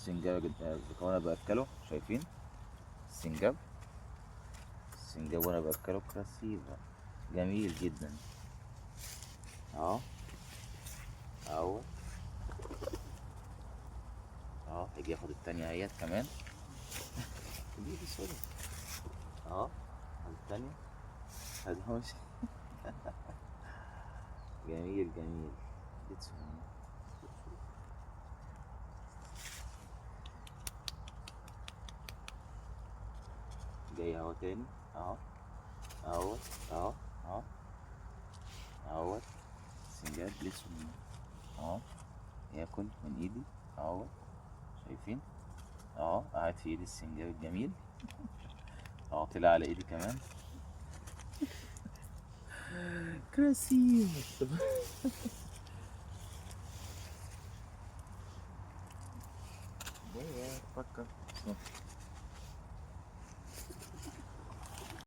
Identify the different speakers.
Speaker 1: السنجاب وانا باكله، شايفين السنجاب؟ السنجاب وانا باكله كراسيفا، جميل جدا. اهو اهو اهو، هيجي ياخد التانية اهيت كمان. دي بسهولة. اهو التانية، ادي هو جميل جميل. جاي اهو تاني، اهو اهو اهو اهو اهو. سنجاب لسه اهو، ياكل من ايدي اهو، شايفين؟ اهو قاعد في ايدي السنجاب الجميل اهو، طلع على ايدي كمان. كراسيف. فكر